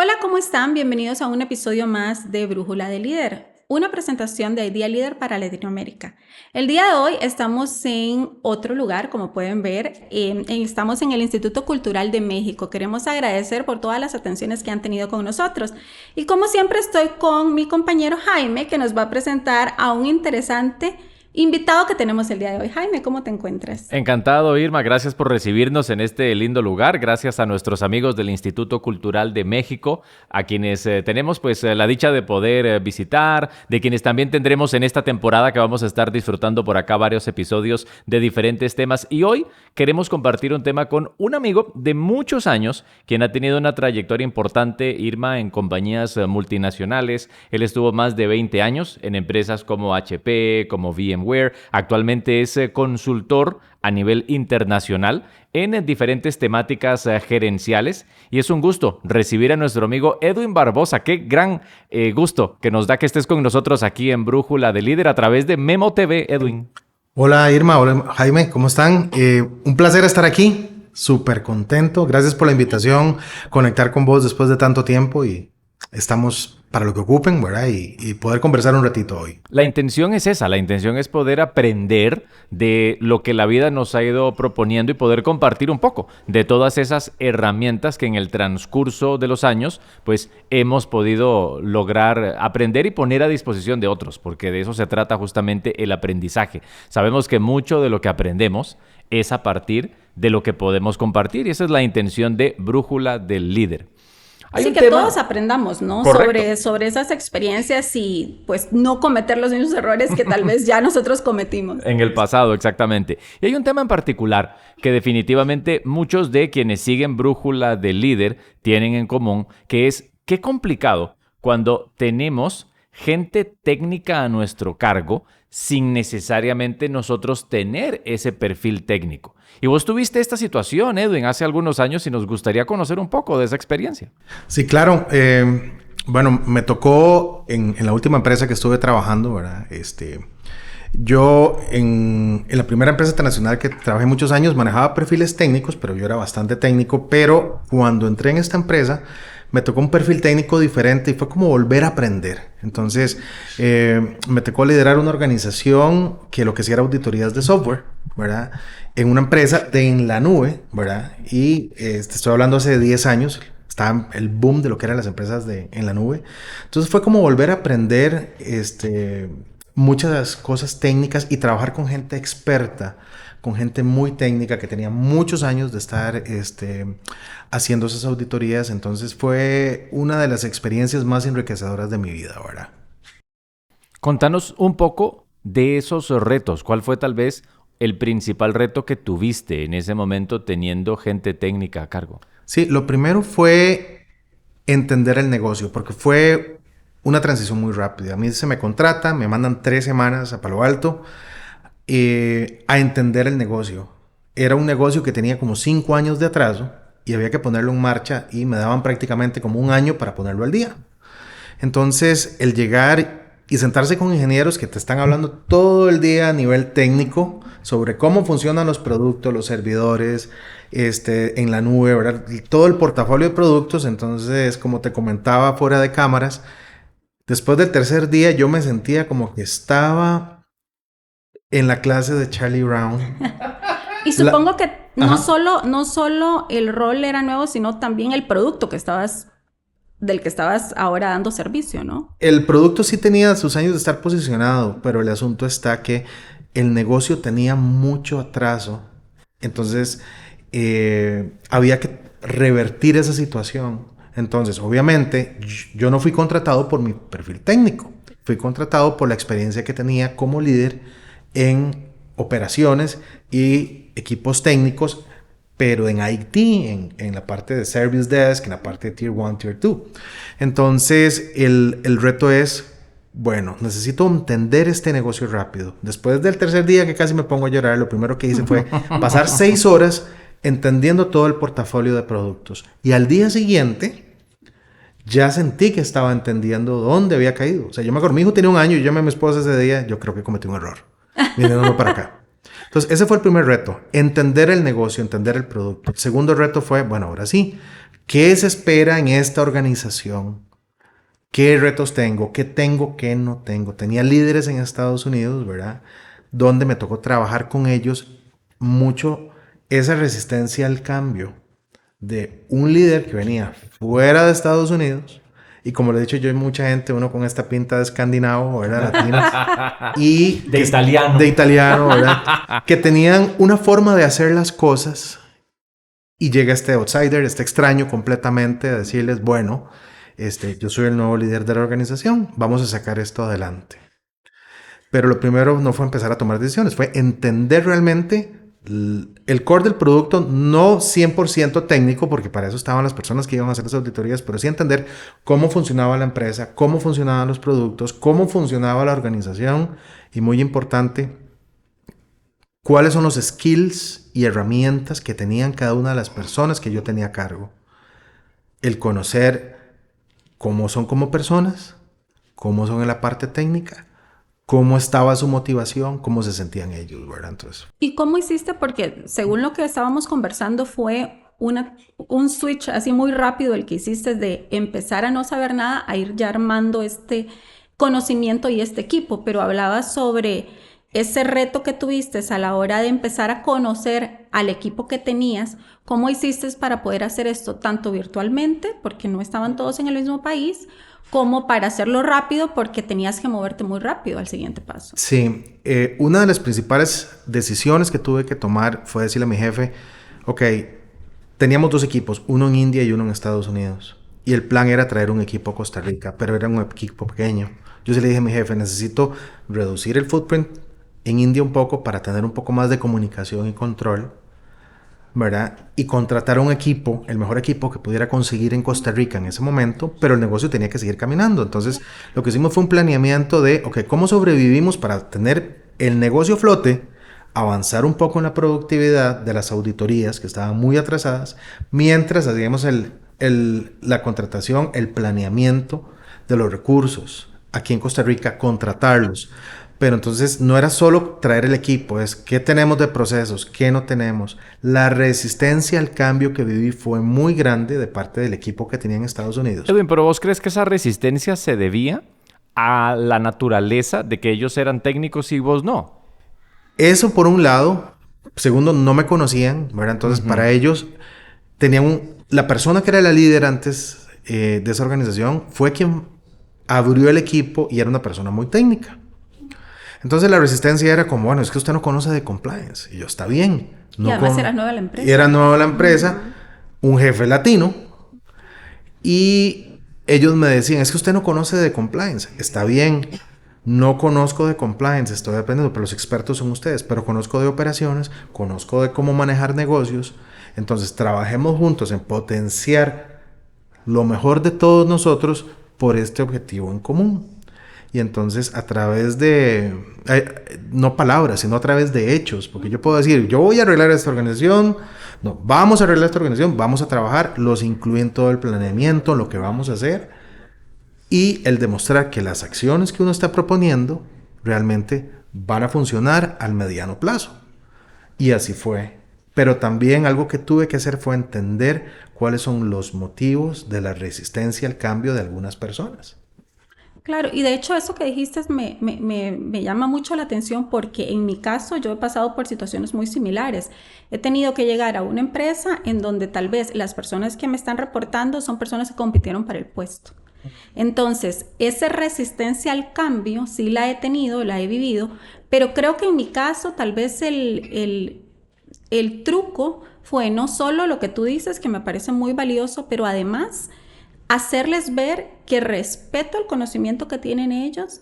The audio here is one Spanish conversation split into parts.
Hola, ¿cómo están? Bienvenidos a un episodio más de Brújula de Líder, una presentación de Idea Líder para Latinoamérica. El día de hoy estamos en otro lugar, como pueden ver, estamos en el Instituto Cultural de México. Queremos agradecer por todas las atenciones que han tenido con nosotros. Y como siempre estoy con mi compañero Jaime, que nos va a presentar a un interesante invitado que tenemos el día de hoy. Jaime, ¿cómo te encuentras? Encantado, Irma. Gracias por recibirnos en este lindo lugar. Gracias a nuestros amigos del Instituto Cultural de México, a quienes tenemos la dicha de poder visitar, de quienes también tendremos en esta temporada que vamos a estar disfrutando por acá varios episodios de diferentes temas. Y hoy queremos compartir un tema con un amigo de muchos años, quien ha tenido una trayectoria importante, Irma, en compañías multinacionales. Él estuvo más de 20 años en empresas como HP, como VMware. Actualmente es consultor a nivel internacional en diferentes temáticas gerenciales, y es un gusto recibir a nuestro amigo Edwin Barbosa. Qué gran gusto que nos da que estés con nosotros aquí en Brújula de Líder a través de Memo TV, Edwin. Hola Irma, hola Jaime, ¿cómo están? Un placer estar aquí, súper contento, gracias por la invitación, conectar con vos después de tanto tiempo, y estamos para lo que ocupen, ¿verdad? Y poder conversar un ratito hoy. La intención es esa, la intención es poder aprender de lo que la vida nos ha ido proponiendo y poder compartir un poco de todas esas herramientas que en el transcurso de los años pues hemos podido lograr aprender y poner a disposición de otros, porque de eso se trata justamente el aprendizaje. Sabemos que mucho de lo que aprendemos es a partir de lo que podemos compartir, y esa es la intención de Brújula del Líder. Así que todos aprendamos, ¿no? Sobre esas experiencias y pues no cometer los mismos errores que tal vez ya nosotros cometimos. En el pasado, exactamente. Y hay un tema en particular que definitivamente muchos de quienes siguen Brújula del Líder tienen en común, que es qué complicado cuando tenemos gente técnica a nuestro cargo sin necesariamente nosotros tener ese perfil técnico. Y vos tuviste esta situación, Edwin, hace algunos años, y nos gustaría conocer un poco de esa experiencia. Sí, claro. Bueno, me tocó en la última empresa que estuve trabajando, ¿verdad? Yo en la primera empresa internacional que trabajé muchos años manejaba perfiles técnicos, pero yo era bastante técnico. Pero cuando entré en esta empresa me tocó un perfil técnico diferente y fue como volver a aprender. Entonces me tocó liderar una organización que lo que hacía era auditorías de software, ¿verdad? En una empresa en la nube, ¿verdad? Y te estoy hablando hace 10 años. Estaba el boom de lo que eran las empresas en la nube. Entonces fue como volver a aprender muchas cosas técnicas y trabajar con gente experta, con gente muy técnica que tenía muchos años de estar haciendo esas auditorías. Entonces fue una de las experiencias más enriquecedoras de mi vida, ¿verdad? Contanos un poco de esos retos. ¿Cuál fue tal vez el principal reto que tuviste en ese momento teniendo gente técnica a cargo? Sí, lo primero fue entender el negocio, porque fue una transición muy rápida. A mí se me contrata, me mandan 3 semanas a Palo Alto a entender el negocio. Era un negocio que tenía como 5 años de atraso y había que ponerlo en marcha, y me daban prácticamente como 1 año para ponerlo al día. Entonces, el llegar y sentarse con ingenieros que te están hablando todo el día a nivel técnico sobre cómo funcionan los productos, los servidores, en la nube, ¿verdad? Y todo el portafolio de productos. Entonces, como te comentaba fuera de cámaras, después del tercer día yo me sentía como que estaba en la clase de Charlie Brown. Y supongo que no solo el rol era nuevo, sino también el producto del que estabas ahora dando servicio, ¿no? El producto sí tenía sus años de estar posicionado, pero el asunto está que el negocio tenía mucho atraso. Entonces, había que revertir esa situación. Entonces, obviamente, yo no fui contratado por mi perfil técnico. Fui contratado por la experiencia que tenía como líder en operaciones y equipos técnicos, pero en IT, en la parte de Service Desk, en la parte de Tier 1, Tier 2. Entonces, el reto es, bueno, necesito entender este negocio rápido. Después del tercer día que casi me pongo a llorar, lo primero que hice fue pasar 6 horas entendiendo todo el portafolio de productos. Y al día siguiente, ya sentí que estaba entendiendo dónde había caído. O sea, yo me acuerdo, mi hijo tenía 1 año y yo llamé a mi esposa ese día, yo creo que cometí un error. Viniéndome para acá. Entonces, ese fue el primer reto, entender el negocio, entender el producto. El segundo reto fue, bueno, ahora sí, ¿Qué se espera en esta organización? ¿Qué retos tengo? ¿Qué tengo? ¿Qué no tengo? Tenía líderes en Estados Unidos, ¿verdad? Donde me tocó trabajar con ellos mucho esa resistencia al cambio de un líder que venía fuera de Estados Unidos. Y como le he dicho yo, hay mucha gente, uno con esta pinta de escandinavo, ¿verdad? Latinos. Y de italiano. De italiano, ¿verdad? Que tenían una forma de hacer las cosas. Y llega este outsider, este extraño completamente, a decirles, bueno, yo soy el nuevo líder de la organización, vamos a sacar esto adelante. Pero lo primero no fue empezar a tomar decisiones, fue entender realmente el core del producto, no 100% técnico, porque para eso estaban las personas que iban a hacer las auditorías, pero sí entender cómo funcionaba la empresa, cómo funcionaban los productos, cómo funcionaba la organización y, muy importante, cuáles son los skills y herramientas que tenían cada una de las personas que yo tenía a cargo. El conocer cómo son como personas, cómo son en la parte técnica, cómo estaba su motivación, cómo se sentían ellos, ¿verdad? Entonces, ¿y cómo hiciste? Porque según lo que estábamos conversando fue un switch así muy rápido el que hiciste de empezar a no saber nada a ir ya armando este conocimiento y este equipo, pero hablabas sobre ese reto que tuviste a la hora de empezar a conocer al equipo que tenías. ¿Cómo hiciste para poder hacer esto tanto virtualmente, porque no estaban todos en el mismo país, como para hacerlo rápido porque tenías que moverte muy rápido al siguiente paso? Sí, una de las principales decisiones que tuve que tomar fue decirle a mi jefe, ok, teníamos dos equipos, uno en India y uno en Estados Unidos. Y el plan era traer un equipo a Costa Rica, pero era un equipo pequeño. Yo sí le dije a mi jefe, necesito reducir el footprint en India un poco para tener un poco más de comunicación y control, ¿verdad? Y contratar a un equipo, el mejor equipo que pudiera conseguir en Costa Rica en ese momento, pero el negocio tenía que seguir caminando. Entonces, lo que hicimos fue un planeamiento de, ok, ¿cómo sobrevivimos para tener el negocio a flote, avanzar un poco en la productividad de las auditorías que estaban muy atrasadas, mientras hacíamos la contratación, el planeamiento de los recursos aquí en Costa Rica, contratarlos? Pero entonces no era solo traer el equipo, es qué tenemos de procesos, qué no tenemos. La resistencia al cambio que viví fue muy grande de parte del equipo que tenía en Estados Unidos. Edwin, pero ¿vos crees que esa resistencia se debía a la naturaleza de que ellos eran técnicos y vos no? Eso por un lado. Segundo, no me conocían, ¿verdad? Entonces para ellos tenían la persona que era la líder antes de esa organización fue quien abrió el equipo y era una persona muy técnica. Entonces la resistencia era como, bueno, es que usted no conoce de compliance. Y yo, está bien. No y además era nueva la empresa. Era nueva la empresa, un jefe latino. Y ellos me decían, es que usted no conoce de compliance. Está bien, no conozco de compliance, estoy aprendiendo, pero los expertos son ustedes. Pero conozco de operaciones, conozco de cómo manejar negocios. Entonces trabajemos juntos en potenciar lo mejor de todos nosotros por este objetivo en común. Y entonces a través de, no palabras, sino a través de hechos, porque yo puedo decir, yo voy a arreglar esta organización, no, vamos a arreglar esta organización, vamos a trabajar, los incluye en todo el planeamiento, lo que vamos a hacer, y el demostrar que las acciones que uno está proponiendo realmente van a funcionar al mediano plazo. Y así fue. Pero también algo que tuve que hacer fue entender cuáles son los motivos de la resistencia al cambio de algunas personas. Claro, y de hecho eso que dijiste me llama mucho la atención porque en mi caso yo he pasado por situaciones muy similares. He tenido que llegar a una empresa en donde tal vez las personas que me están reportando son personas que compitieron para el puesto. Entonces, esa resistencia al cambio sí la he tenido, la he vivido, pero creo que en mi caso tal vez el truco fue no solo lo que tú dices, que me parece muy valioso, pero además hacerles ver que respeto el conocimiento que tienen ellos,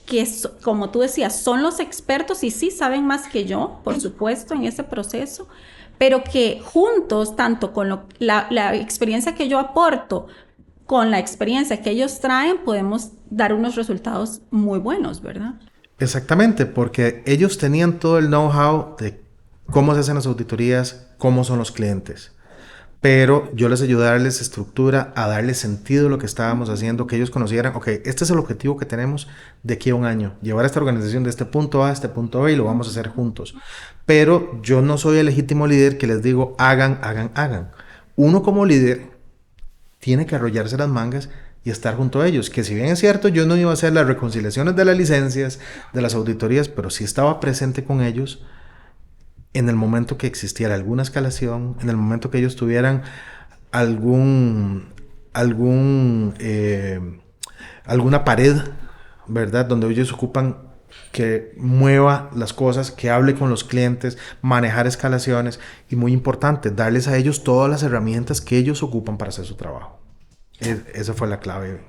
que como tú decías, son los expertos y sí saben más que yo, por supuesto, en ese proceso, pero que juntos, tanto con la experiencia que yo aporto, con la experiencia que ellos traen, podemos dar unos resultados muy buenos, ¿verdad? Exactamente, porque ellos tenían todo el know-how de cómo se hacen las auditorías, cómo son los clientes. Pero yo les ayudé a darles estructura, a darles sentido a lo que estábamos haciendo, que ellos conocieran, ok, este es el objetivo que tenemos de aquí a un año, llevar a esta organización de este punto A a este punto B y lo vamos a hacer juntos. Pero yo no soy el legítimo líder que les digo, hagan. Uno como líder tiene que arrollarse las mangas y estar junto a ellos. Que si bien es cierto, yo no iba a hacer las reconciliaciones de las licencias, de las auditorías, pero sí estaba presente con ellos en el momento que existiera alguna escalación, en el momento que ellos tuvieran algún, alguna pared, ¿verdad? Donde ellos ocupan que mueva las cosas, que hable con los clientes, manejar escalaciones y muy importante, darles a ellos todas las herramientas que ellos ocupan para hacer su trabajo. Esa fue la clave.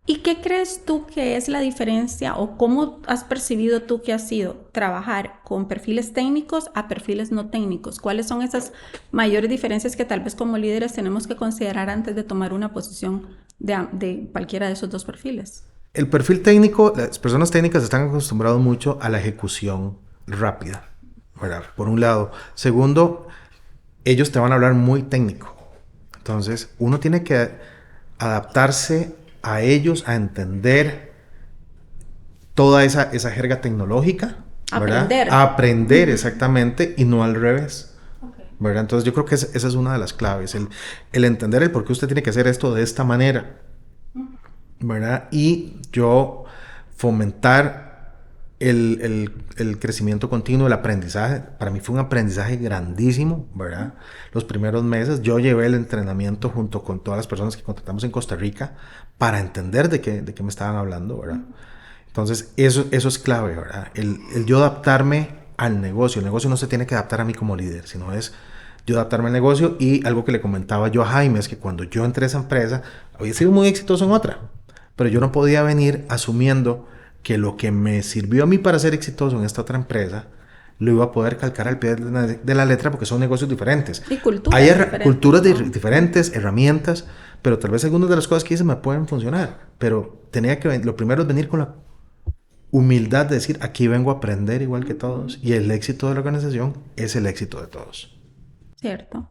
¿Y qué crees tú que es la diferencia o cómo has percibido tú que ha sido trabajar con perfiles técnicos a perfiles no técnicos? ¿Cuáles son esas mayores diferencias que tal vez como líderes tenemos que considerar antes de tomar una posición de cualquiera de esos dos perfiles? El perfil técnico, las personas técnicas están acostumbradas mucho a la ejecución rápida, ¿verdad? Por un lado. Segundo, ellos te van a hablar muy técnico. Entonces, uno tiene que adaptarse a ellos, a entender toda esa jerga tecnológica, ¿verdad? Aprender. A aprender, exactamente, y no al revés, ¿verdad? Entonces, yo creo que esa es una de las claves, el entender el por qué usted tiene que hacer esto de esta manera, ¿verdad? Y yo fomentar el crecimiento continuo, el aprendizaje. Para mí fue un aprendizaje grandísimo, ¿verdad? Los primeros meses yo llevé el entrenamiento junto con todas las personas que contratamos en Costa Rica para entender de qué me estaban hablando, ¿verdad? Entonces, eso es clave, ¿verdad? El yo adaptarme al negocio. El negocio no se tiene que adaptar a mí como líder, sino es yo adaptarme al negocio. Y algo que le comentaba yo a Jaime es que cuando yo entré a esa empresa, había sido muy exitoso en otra, pero yo no podía venir asumiendo que lo que me sirvió a mí para ser exitoso en esta otra empresa lo iba a poder calcar al pie de la letra, porque son negocios diferentes. Y culturas Hay diferentes, culturas ¿no? diferentes, herramientas, pero tal vez algunas de las cosas que hice me pueden funcionar. Pero lo primero es venir con la humildad de decir, aquí vengo a aprender igual que todos, y el éxito de la organización es el éxito de todos. Cierto.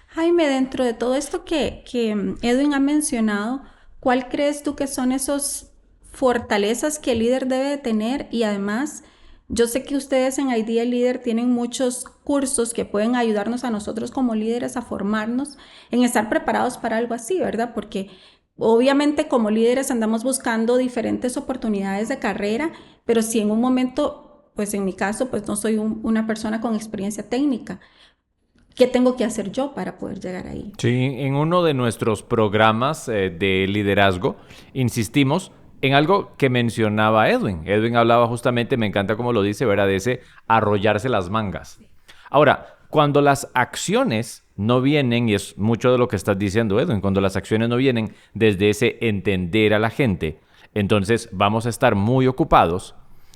Jaime, dentro de todo esto que Edwin ha mencionado, ¿cuál crees tú que son esos fortalezas que el líder debe de tener? Y además, yo sé que ustedes en Idea Líder tienen muchos cursos que pueden ayudarnos a nosotros como líderes a formarnos en estar preparados para algo así, ¿verdad? Porque obviamente como líderes andamos buscando diferentes oportunidades de carrera, pero si en un momento, pues en mi caso, pues no soy una persona con experiencia técnica, ¿qué tengo que hacer yo para poder llegar ahí? Sí, en uno de nuestros programas de liderazgo insistimos en algo que mencionaba Edwin. Edwin hablaba justamente, me encanta cómo lo dice, ¿verdad? De ese arrollarse las mangas. Ahora, cuando las acciones no vienen, y es mucho de lo que estás diciendo, Edwin, cuando las acciones no vienen desde ese entender a la gente, entonces vamos a estar muy ocupados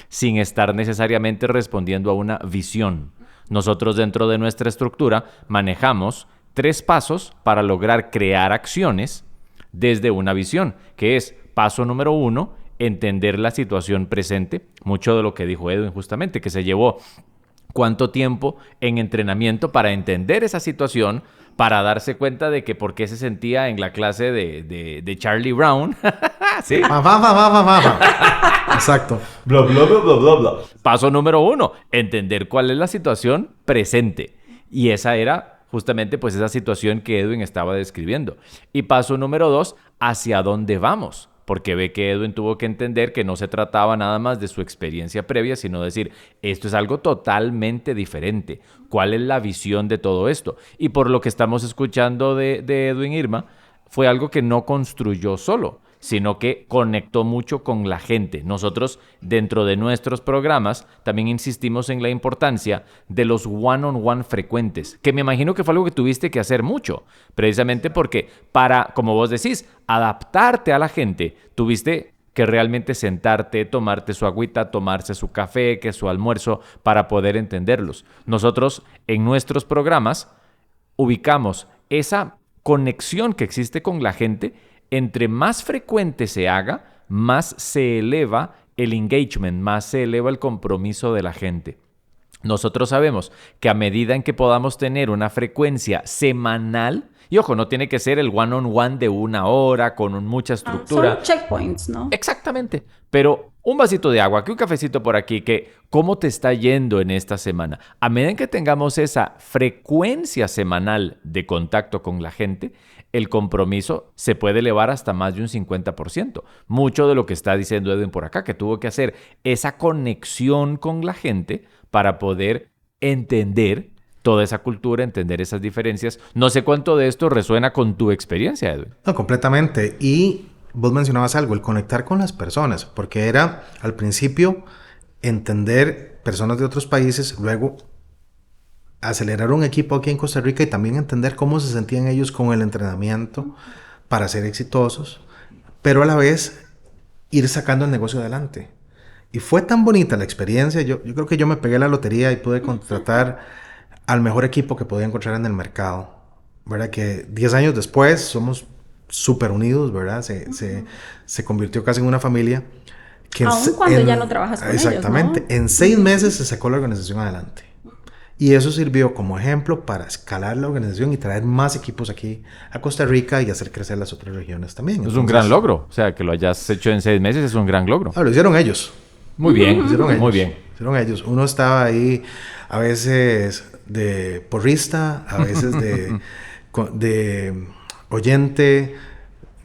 sin estar necesariamente respondiendo a una visión. Nosotros dentro de nuestra estructura manejamos 3 pasos para lograr crear acciones desde una visión, que es paso número 1, entender la situación presente. Mucho de lo que dijo Edwin justamente, que se llevó cuánto tiempo en entrenamiento para entender esa situación, para darse cuenta de que por qué se sentía en la clase de Charlie Brown. ¿Sí? Exacto. Bla, bla, bla, bla, bla, bla. Paso número 1, entender cuál es la situación presente. Y esa era justamente pues esa situación que Edwin estaba describiendo. Y paso número 2, hacia dónde vamos. Porque ve que Edwin tuvo que entender que no se trataba nada más de su experiencia previa, sino decir, esto es algo totalmente diferente. ¿Cuál es la visión de todo esto? Y por lo que estamos escuchando de Edwin Irma, fue algo que no construyó solo, sino que conectó mucho con la gente. Nosotros, dentro de nuestros programas, también insistimos en la importancia de los one-on-one frecuentes, que me imagino que fue algo que tuviste que hacer mucho, precisamente porque para, como vos decís, adaptarte a la gente, tuviste que realmente sentarte, tomarte su agüita, tomarse su café, que su almuerzo, para poder entenderlos. Nosotros, en nuestros programas, ubicamos esa conexión que existe con la gente. Entre más frecuente se haga, más se eleva el engagement, más se eleva el compromiso de la gente. nosotros sabemos que a medida en que podamos tener una frecuencia semanal, y ojo, no tiene que ser el one-on-one de 1 hora con mucha estructura. Son checkpoints, ¿no? Exactamente. Pero un vasito de agua, que un cafecito por aquí, que ¿cómo te está yendo en esta semana? A medida que tengamos esa frecuencia semanal de contacto con la gente, el compromiso se puede elevar hasta más de un 50%. Mucho de lo que está diciendo Edwin por acá, que tuvo que hacer esa conexión con la gente para poder entender toda esa cultura, entender esas diferencias. No sé cuánto de esto resuena con tu experiencia, Edwin. No, completamente. Y vos mencionabas algo, el conectar con las personas, porque era al principio entender personas de otros países, luego acelerar un equipo aquí en Costa Rica y también entender cómo se sentían ellos con el entrenamiento para ser exitosos, pero a la vez ir sacando el negocio adelante. Y fue tan bonita la experiencia, yo creo que yo me pegué la lotería y pude contratar al mejor equipo que podía encontrar en el mercado, ¿verdad? Que 10 años después somos súper unidos, ¿verdad? Se convirtió casi en una familia. Que aún cuando ya no trabajas con exactamente, ellos, ¿no? En 6 meses se sacó la organización adelante. Y eso sirvió como ejemplo para escalar la organización y traer más equipos aquí a Costa Rica y hacer crecer las otras regiones también. Entonces, un gran logro. O sea, que lo hayas hecho en 6 meses es un gran logro. Lo hicieron ellos. Muy bien, Lo hicieron ellos. Muy bien. Lo hicieron ellos. Uno estaba ahí a veces de porrista, a veces de oyente,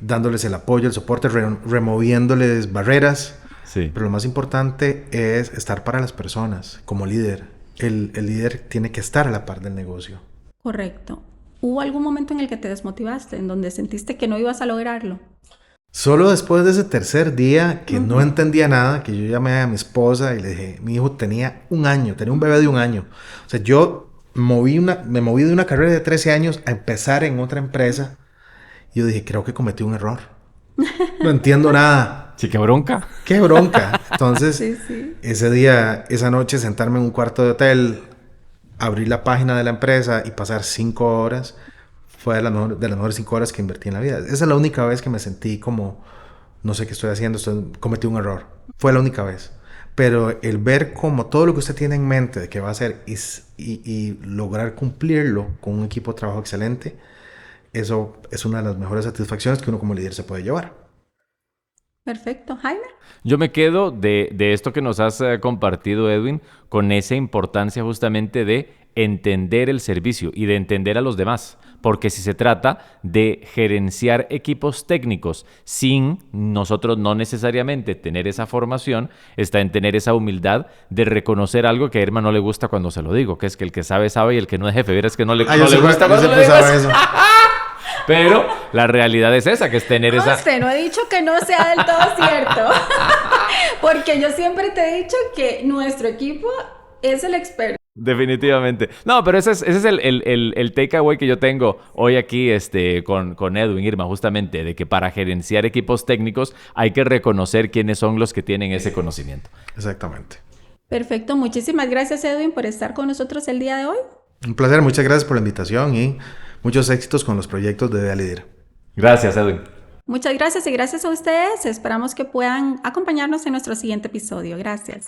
dándoles el apoyo, el soporte, removiéndoles barreras. Sí. Pero lo más importante es estar para las personas como líder. El líder tiene que estar a la par del negocio. Correcto. ¿Hubo algún momento en el que te desmotivaste, en donde sentiste que no ibas a lograrlo? Solo después de ese tercer día que no entendía nada, que yo llamé a mi esposa y le dije, mi hijo tenía 1 año, tenía un bebé de 1 año. O sea, yo me moví de una carrera de 13 años a empezar en otra empresa. Y yo dije, creo que cometí un error. No entiendo nada. Sí, qué bronca. Qué bronca. Entonces, Sí. ese día, esa noche, sentarme en un cuarto de hotel, abrir la página de la empresa y pasar 5 horas, fue de las mejores 5 horas que invertí en la vida. Esa es la única vez que me sentí como, no sé qué estoy haciendo, cometí un error. Fue la única vez. Pero el ver como todo lo que usted tiene en mente de qué va a hacer y lograr cumplirlo con un equipo de trabajo excelente, eso es una de las mejores satisfacciones que uno como líder se puede llevar. Perfecto. Jaime. Yo me quedo de esto que nos has compartido, Edwin, con esa importancia justamente de entender el servicio y de entender a los demás. Porque si se trata de gerenciar equipos técnicos sin nosotros no necesariamente tener esa formación, está en tener esa humildad de reconocer algo que a Irma no le gusta cuando se lo digo, que es que el que sabe, sabe y el que no es jefe, verás que no le gusta cuando le digo eso. Pero la realidad es esa, que es tener esa... Usted no ha dicho que no sea del todo cierto. Porque yo siempre te he dicho que nuestro equipo es el experto. Definitivamente. No, pero ese es el takeaway que yo tengo hoy aquí con Edwin, Irma, justamente, de que para gerenciar equipos técnicos hay que reconocer quiénes son los que tienen ese conocimiento. Exactamente. Perfecto. Muchísimas gracias, Edwin, por estar con nosotros el día de hoy. Un placer. Muchas gracias por la invitación y muchos éxitos con los proyectos de Idea Líder. Gracias, Edwin. Muchas gracias y gracias a ustedes. Esperamos que puedan acompañarnos en nuestro siguiente episodio. Gracias.